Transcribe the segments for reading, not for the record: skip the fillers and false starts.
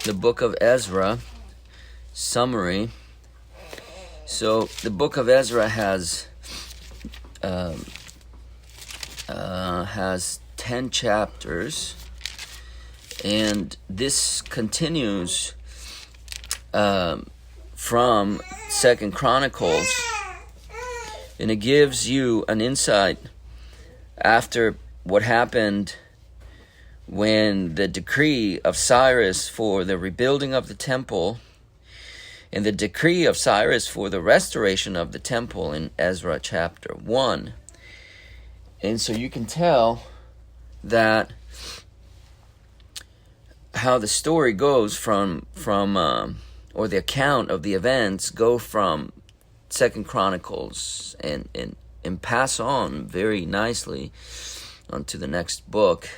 the book of Ezra summary. So the book of Ezra has 10 chapters, and this continues from Second Chronicles, and it gives you an insight after what happened when the decree of Cyrus for the rebuilding of the temple and the decree of Cyrus for the restoration of the temple in Ezra chapter 1. And so you can tell that how the story goes from or the account of the events go from Second Chronicles and pass on very nicely onto the next book.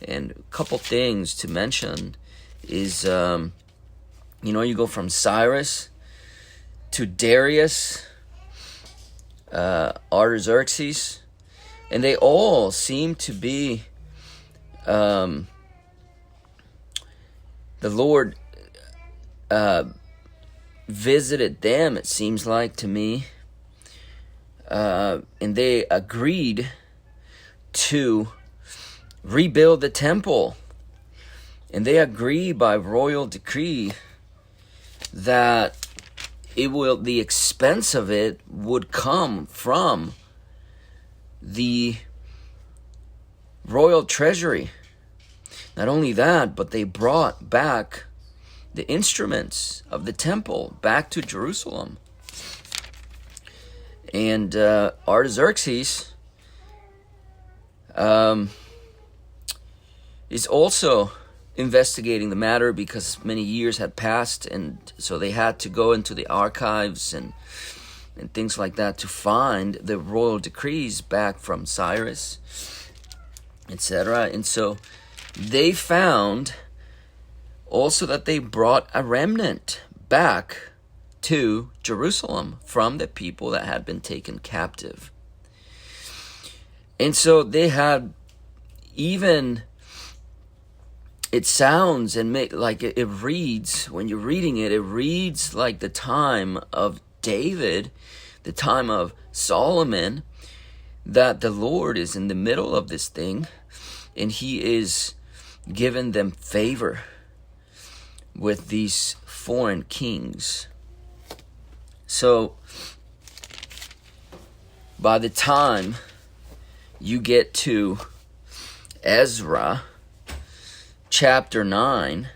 And a couple things to mention is, you go from Cyrus to Darius, Artaxerxes, and they all seem to be, the Lord visited them, it seems like to me, and they agreed to rebuild the temple, and they agree by royal decree that the expense of it would come from the royal treasury. Not only that, but they brought back the instruments of the temple back to Jerusalem. And Artaxerxes is also investigating the matter because many years had passed, and so they had to go into the archives and things like that to find the royal decrees back from Cyrus, etc. And so they found also that they brought a remnant back to Jerusalem from the people that had been taken captive. And so they had even, it sounds and like it reads, when you're reading it, it reads like the time of David, the time of Solomon, that the Lord is in the middle of this thing and he is giving them favor with these foreign kings. So by the time you get to Ezra chapter 9,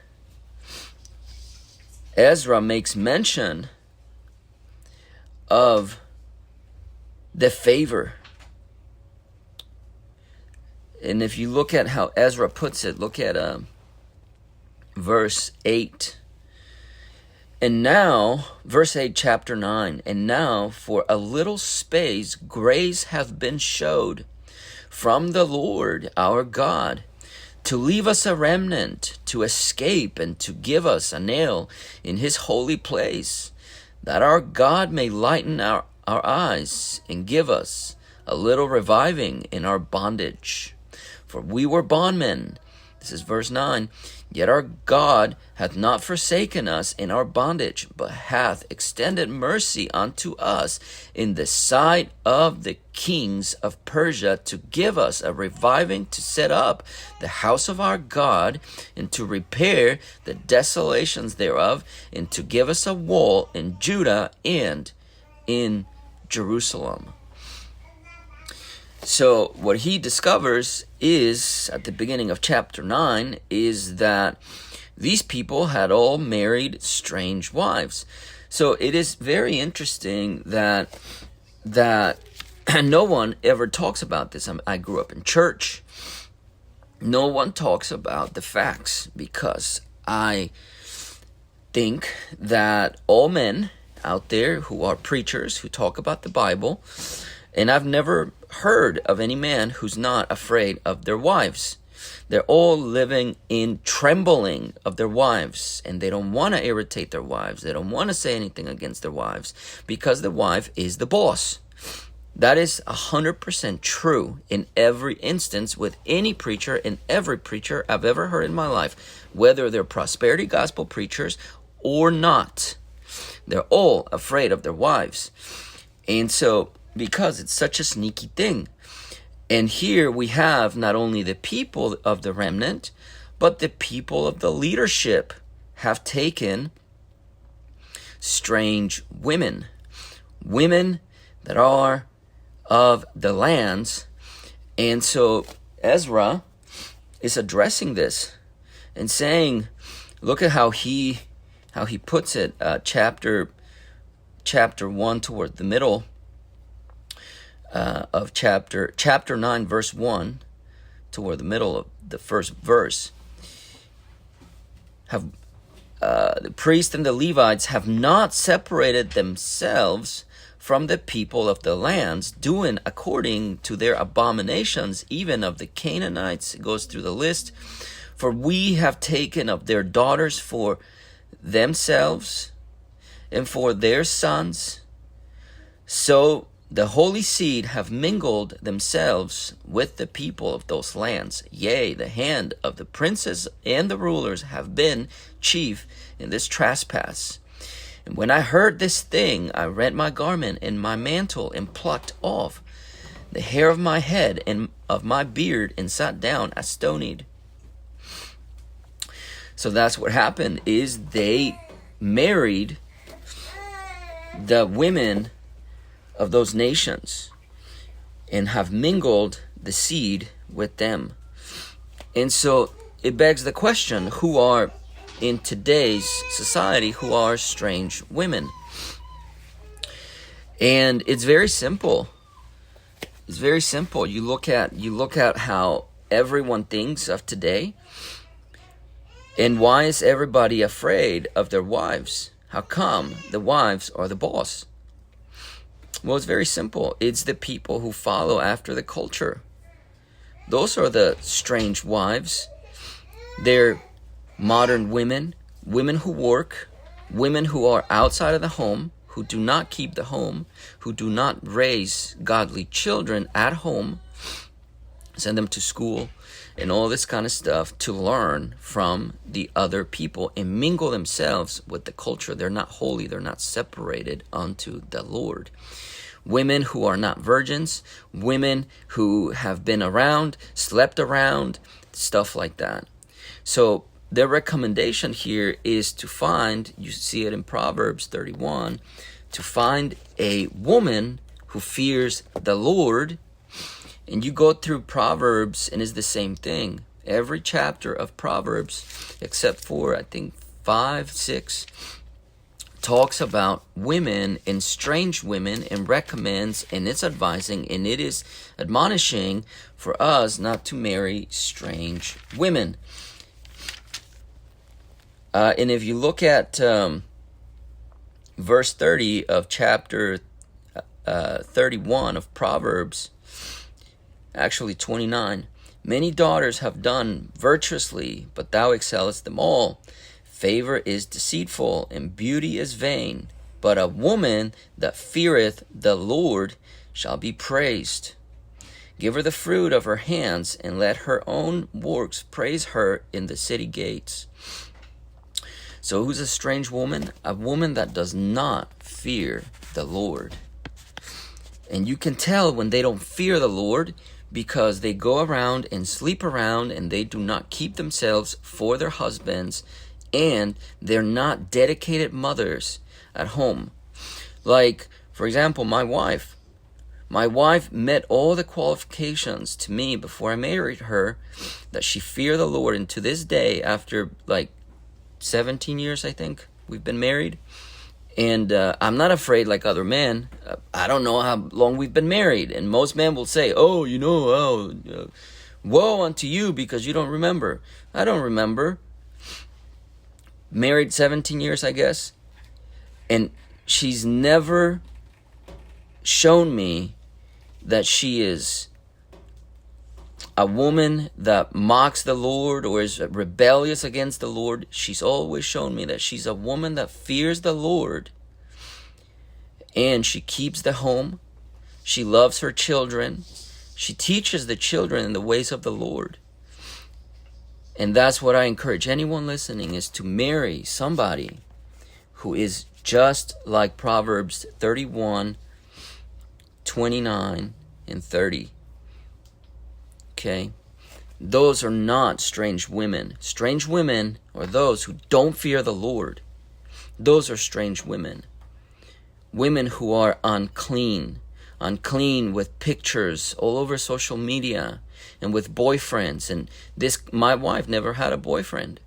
Ezra makes mention of the favor. And if you look at how Ezra puts it, look at verse 8. And now, verse 8, chapter 9, and now for a little space grace hath been showed from the Lord our God, to leave us a remnant, to escape, and to give us a nail in his holy place, that our God may lighten our eyes, and give us a little reviving in our bondage. For we were bondmen, this is verse 9, yet our God hath not forsaken us in our bondage, but hath extended mercy unto us in the sight of the kings of Persia, to give us a reviving, to set up the house of our God, and to repair the desolations thereof, and to give us a wall in Judah and in Jerusalem. So what he discovers is, at the beginning of chapter 9, is that these people had all married strange wives. So it is very interesting that no one ever talks about this. I grew up in church. No one talks about the facts, because I think that all men out there who are preachers, who talk about the Bible, and I've never heard of any man who's not afraid of their wives. They're all living in trembling of their wives, and they don't want to irritate their wives. They don't want to say anything against their wives, because the wife is the boss. That is 100% true in every instance with any preacher and every preacher I've ever heard in my life, whether they're prosperity gospel preachers or not. They're all afraid of their wives. And so, because it's such a sneaky thing. And here we have not only the people of the remnant, but the people of the leadership have taken strange women. Women that are of the lands. And so Ezra is addressing this and saying, look at how he puts it, chapter 1 toward the middle of chapter 9 verse 1 toward the middle of the first verse. The priests and the Levites have not separated themselves from the people of the lands, doing according to their abominations, even of the Canaanites. It goes through the list. For we have taken of their daughters for themselves and for their sons. So the holy seed have mingled themselves with the people of those lands. Yea, the hand of the princes and the rulers have been chief in this trespass. And when I heard this thing, I rent my garment and my mantle and plucked off the hair of my head and of my beard and sat down as stonied. So that's what happened, is they married the women of those nations and have mingled the seed with them. And so it begs the question, who are in today's society, who are strange women? And it's very simple. It's very simple. You look at how everyone thinks of today. And why is everybody afraid of their wives? How come the wives are the boss? Well, it's very simple. It's the people who follow after the culture. Those are the strange wives. They're modern women, women who work, women who are outside of the home, who do not keep the home, who do not raise godly children at home, send them to school, and all this kind of stuff to learn from the other people and mingle themselves with the culture. They're not holy. They're not separated unto the Lord. Women who are not virgins, women who have been around, slept around, stuff like that. So their recommendation here is to find, you see it in Proverbs 31, to find a woman who fears the Lord. And you go through Proverbs and it's the same thing. Every chapter of Proverbs, except for I think 5, 6, talks about women and strange women and recommends, and it's advising and it is admonishing for us not to marry strange women. And if you look at verse 30 of chapter 31 of Proverbs, actually 29, many daughters have done virtuously, but thou excellest them all. Favor is deceitful, and beauty is vain, but a woman that feareth the Lord shall be praised. Give her the fruit of her hands, and let her own works praise her in the city gates. So who's a strange woman? A woman that does not fear the Lord. And you can tell when they don't fear the Lord because they go around and sleep around and they do not keep themselves for their husbands, and they're not dedicated mothers at home. Like, for example, my wife. My wife met all the qualifications to me before I married her, that she feared the Lord. And to this day, after like 17 years, I think, we've been married. And I'm not afraid like other men. I don't know how long we've been married. And most men will say, woe unto you because you don't remember. I don't remember. Married 17 years, I guess. And she's never shown me that she is a woman that mocks the Lord or is rebellious against the Lord. She's always shown me that she's a woman that fears the Lord, and she keeps the home. She loves her children. She teaches the children in the ways of the Lord. And that's what I encourage anyone listening, is to marry somebody who is just like Proverbs 31, 29, and 30. Okay? Those are not strange women. Strange women are those who don't fear the Lord. Those are strange women. Women who are unclean with pictures all over social media and with boyfriends. And my wife never had a boyfriend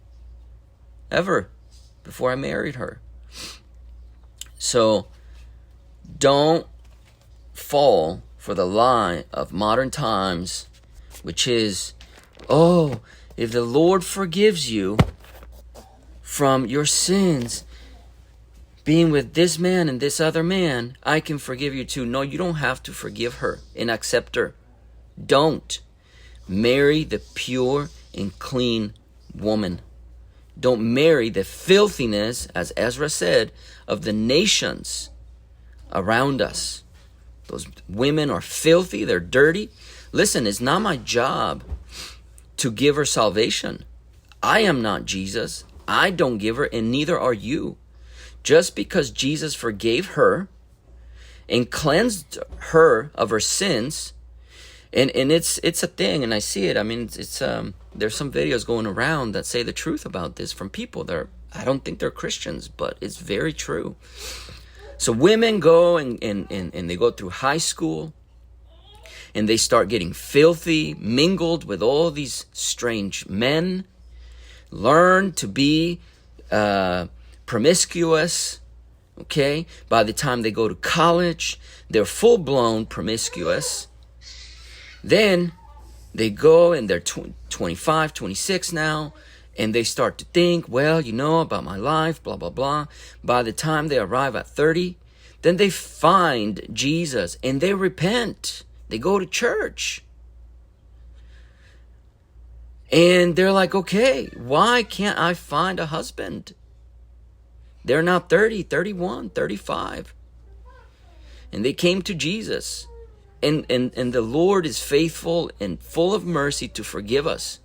ever before I married her. So don't fall for the lie of modern times, which is, oh, if the Lord forgives you from your sins, being with this man and this other man, I can forgive you too. No, you don't have to forgive her and accept her. Don't. Marry the pure and clean woman. Don't marry the filthiness, as Ezra said, of the nations around us. Those women are filthy, they're dirty. Listen, it's not my job to give her salvation. I am not Jesus. I don't give her, and neither are you. Just because Jesus forgave her and cleansed her of her sins, and it's a thing, and I see it. I mean, it's there's some videos going around that say the truth about this from people that I don't think they're Christians, but it's very true. So women go and they go through high school, and they start getting filthy, mingled with all these strange men, learn to be promiscuous. Okay, by the time they go to college, they're full-blown promiscuous. Then they go and they're 25, 26 now, and they start to think, well, about my life, blah, blah, blah. By the time they arrive at 30, then they find Jesus and they repent. They go to church. And they're like, okay, why can't I find a husband? They're now 30, 31, 35. And they came to Jesus. And the Lord is faithful and full of mercy to forgive us.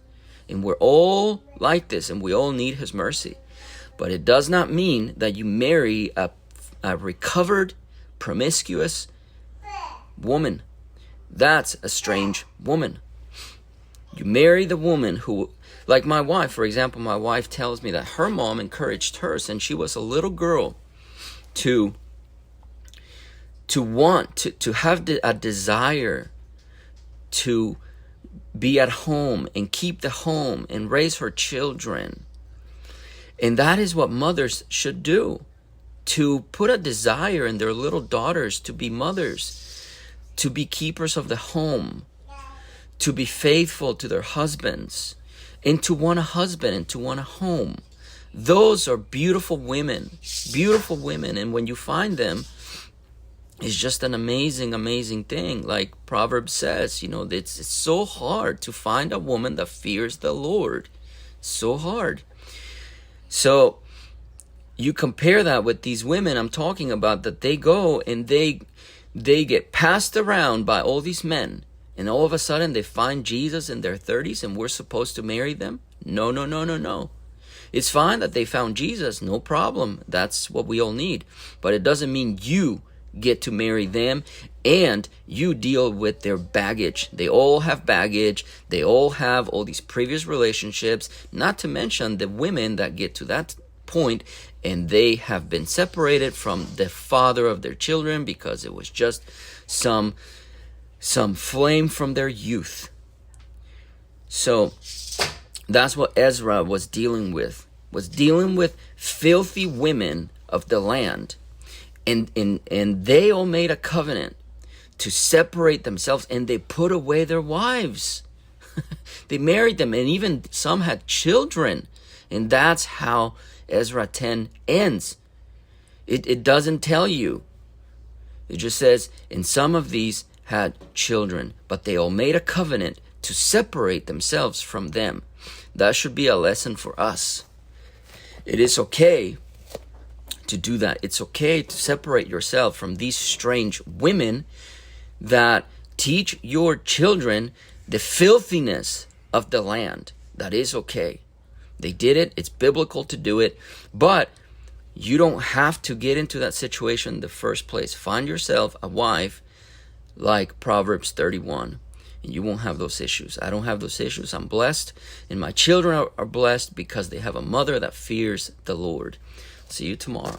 And we're all like this, and we all need His mercy. But it does not mean that you marry a recovered, promiscuous woman. That's a strange woman. You marry the woman who, like my wife, for example, my wife tells me that her mom encouraged her since she was a little girl to want to have a desire to be at home and keep the home and raise her children. And that is what mothers should do, to put a desire in their little daughters to be mothers, to be keepers of the home, to be faithful to their husbands, and to want a husband and to want a home. Those are beautiful women. And when you find them, it's just an amazing, amazing thing. Like Proverbs says, it's so hard to find a woman that fears the Lord. So hard. So you compare that with these women I'm talking about, that they go and they get passed around by all these men. And all of a sudden they find Jesus in their 30s and we're supposed to marry them? No. It's fine that they found Jesus. No problem. That's what we all need. But it doesn't mean you get to marry them and you deal with their baggage. They all have baggage. They all have all these previous relationships, not to mention the women that get to that point and they have been separated from the father of their children because it was just some flame from their youth. So that's what Ezra was dealing with filthy women of the land. And they all made a covenant to separate themselves, and they put away their wives. They married them, and even some had children. And that's how Ezra 10 ends. It doesn't tell you. It just says, and some of these had children, but they all made a covenant to separate themselves from them. That should be a lesson for us. It is okay to do that. It's okay to separate yourself from these strange women that teach your children the filthiness of the land. That is okay. They did it. It's biblical to do it. But you don't have to get into that situation in the first place. Find yourself a wife like Proverbs 31, and you won't have those issues. I don't have those issues. I'm blessed, and my children are blessed because they have a mother that fears the Lord. See you tomorrow.